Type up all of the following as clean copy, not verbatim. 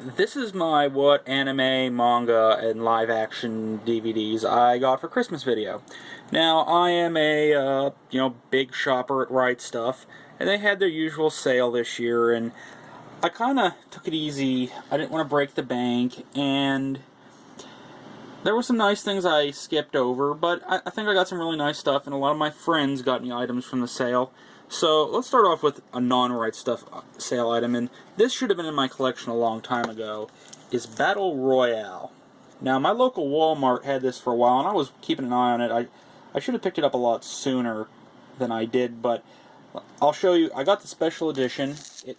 This is my what anime, manga, and live action DVDs I got for Christmas video. Now, I am a, big shopper at Right Stuff, and they had their usual sale this year, and I kind of took it easy. I didn't want to break the bank, and there were some nice things I skipped over, but I think I got some really nice stuff, and a lot of my friends got me items from the sale. So let's start off with a non-Right Stuff sale item, and this should have been in my collection a long time ago, is Battle Royale. Now, my local Walmart had this for a while, and I was keeping an eye on it. I should have picked it up a lot sooner than I did, but I'll show you. I got the special edition.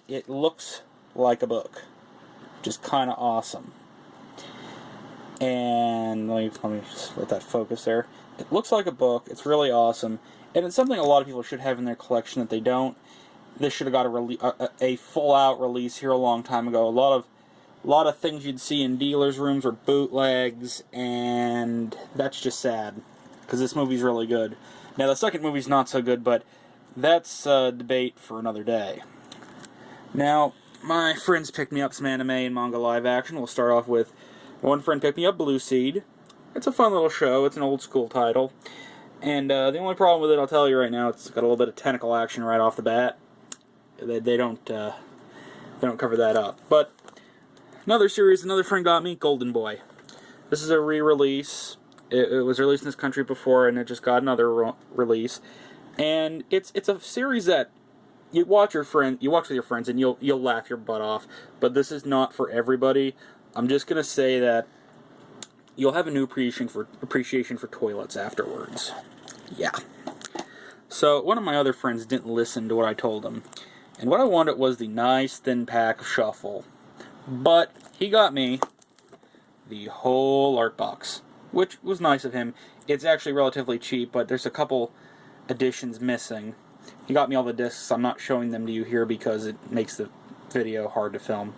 It looks like a book, which is kind of awesome. And let me just let that focus there. It looks like a book. It's really awesome. And it's something a lot of people should have in their collection that they don't. This should have got a full-out release here a long time ago. A lot of things you'd see in dealers' rooms were bootlegs, and that's just sad, because this movie's really good. Now, the second movie's not so good, but that's a debate for another day. Now, my friends picked me up some anime and manga live action. We'll start off with one friend picked me up Blue Seed. It's a fun little show. It's an old-school title. And the only problem with it, I'll tell you right now, it's got a little bit of tentacle action right off the bat. They don't cover that up. But another series, another friend got me, Golden Boy. This is a re-release. It was released in this country before, and it just got another release. And it's a series that you watch with your friends, and you'll laugh your butt off. But this is not for everybody. I'm just gonna say that you'll have a new appreciation for toilets afterwards. Yeah. So, one of my other friends didn't listen to what I told him. And what I wanted was the nice thin pack of Shuffle. But he got me the whole art box, which was nice of him. It's actually relatively cheap, but there's a couple editions missing. He got me all the discs. I'm not showing them to you here because it makes the video hard to film.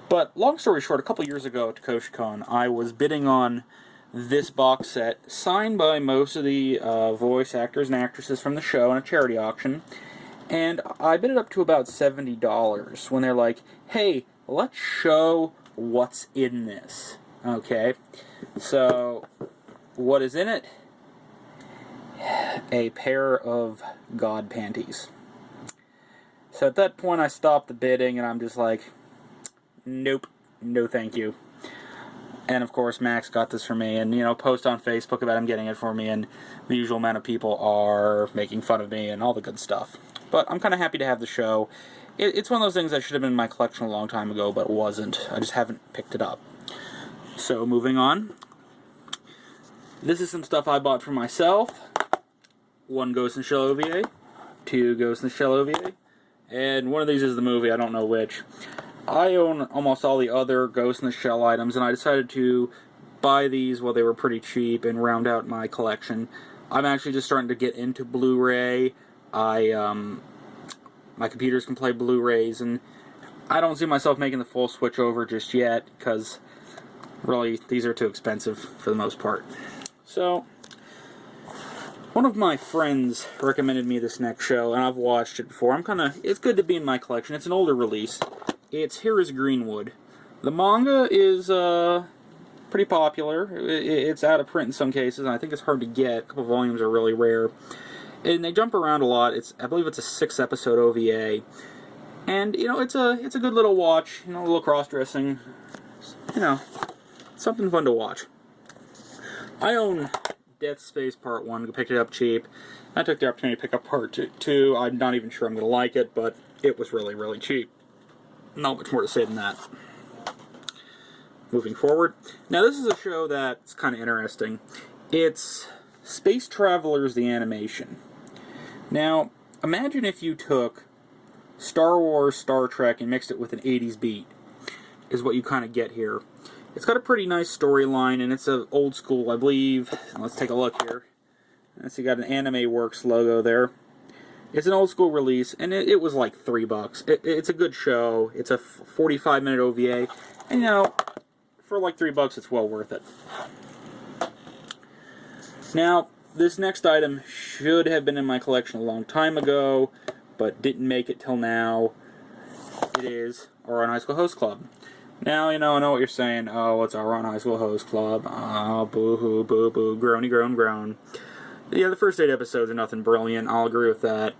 But long story short, a couple years ago at KoshiCon, I was bidding on this box set, signed by most of the voice actors and actresses from the show in a charity auction, and I bid it up to about $70 when they're like, hey, let's show what's in this. Okay, so what is in it? A pair of God panties. So at that point I stopped the bidding, and I'm just like, nope, no thank you. And of course Max got this for me, and post on Facebook about him getting it for me, and the usual amount of people are making fun of me and all the good stuff. But I'm kind of happy to have the show. It's one of those things that should have been in my collection a long time ago, but it wasn't. I just haven't picked it up. So moving on. This is some stuff I bought for myself. 1 Ghost in the Shell OVA, 2 Ghost in the Shell OVA, and one of these is the movie, I don't know which. I own almost all the other Ghost in the Shell items, and I decided to buy these while they were pretty cheap and round out my collection. I'm actually just starting to get into Blu-ray. My computers can play Blu-rays, and I don't see myself making the full switch over just yet, because really, these are too expensive for the most part. So, one of my friends recommended me this next show, and I've watched it before. It's good to be in my collection. It's an older release. It's Here is Greenwood. The manga is pretty popular. It's out of print in some cases, and I think it's hard to get. A couple volumes are really rare. And they jump around a lot. I believe it's a 6-episode OVA. And, it's a good little watch. A little cross-dressing. Something fun to watch. I own Death Space Part 1. I picked it up cheap. I took the opportunity to pick up Part 2. I'm not even sure I'm going to like it, but it was really, really cheap. Not much more to say than that. Moving forward. Now, this is a show that's kind of interesting. It's Space Travelers, the animation. Now, imagine if you took Star Wars, Star Trek, and mixed it with an 80s beat, is what you kind of get here. It's got a pretty nice storyline, and it's an old school, I believe. Let's take a look here. So you got an Anime Works logo there. It's an old school release, and it was like $3. It's a good show. It's a 45-minute OVA, and for like $3, it's well worth it. Now, this next item should have been in my collection a long time ago, but didn't make it till now. It is our High School Host Club. Now, I know what you're saying. Oh, it's our own high school host club. Oh, boo-hoo, boo-boo, groany, groan, groan. Yeah, the first 8 episodes are nothing brilliant. I'll agree with that.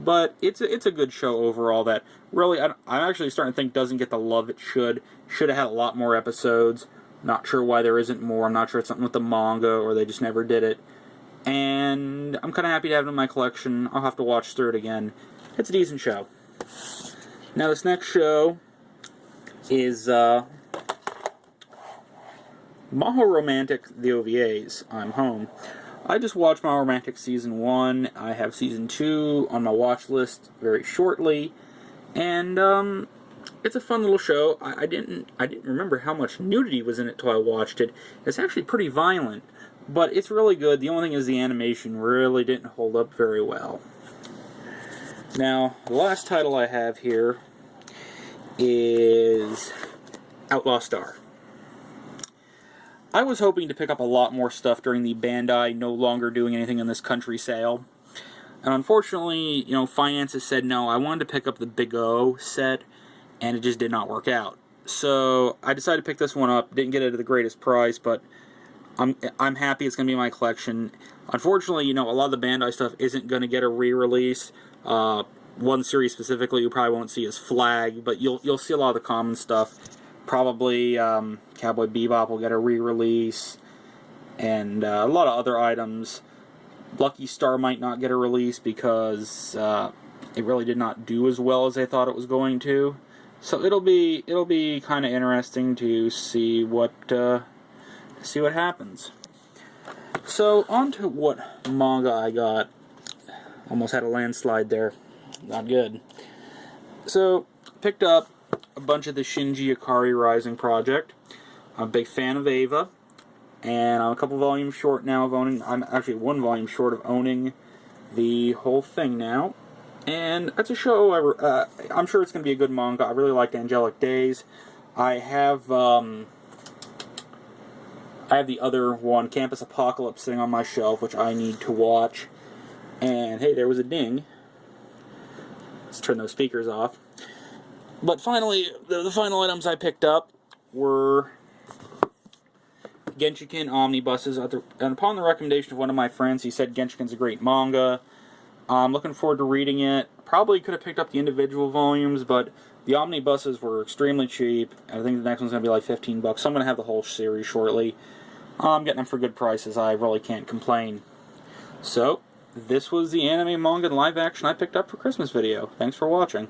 But it's a good show overall that really, I'm actually starting to think doesn't get the love it should. Should have had a lot more episodes. Not sure why there isn't more. I'm not sure it's something with the manga or they just never did it. And I'm kind of happy to have it in my collection. I'll have to watch through it again. It's a decent show. Now, this next show is Maho Romantic, the OVAs. I'm home. I just watched Maho Romantic Season 1. I have Season 2 on my watch list very shortly. And it's a fun little show. I didn't remember how much nudity was in it till I watched it. It's actually pretty violent, but it's really good. The only thing is the animation really didn't hold up very well. Now, the last title I have here is Outlaw Star. I was hoping to pick up a lot more stuff during the Bandai no longer doing anything in this country sale. And unfortunately, finances said no. I wanted to pick up the Big O set, and it just did not work out. So I decided to pick this one up. Didn't get it at the greatest price, but I'm happy it's going to be in my collection. Unfortunately, a lot of the Bandai stuff isn't going to get a re-release. One series specifically you probably won't see is Flag, but you'll see a lot of the common stuff. Probably Cowboy Bebop will get a re-release, and a lot of other items. Lucky Star might not get a release because it really did not do as well as they thought it was going to. So it'll be kind of interesting to see what happens. So on to what manga I got. Almost had a landslide there. Not good. So picked up a bunch of the Shinji Ikari Rising project. I'm a big fan of Eva, and I'm a couple volumes short now of owning. I'm actually 1 volume short of owning the whole thing now. And it's a show I'm sure it's going to be a good manga. I really liked Angelic Days. I have the other one, Campus Apocalypse, sitting on my shelf, which I need to watch. And hey, there was a ding. Let's turn those speakers off. But finally, the final items I picked up were Genshiken omnibuses. And upon the recommendation of one of my friends, he said Genshiken's a great manga. I'm looking forward to reading it. Probably could have picked up the individual volumes, but the omnibuses were extremely cheap. I think the next one's going to be like $15, so I'm going to have the whole series shortly. I'm getting them for good prices. I really can't complain. So, this was the anime, manga, and live action I picked up for Christmas video. Thanks for watching.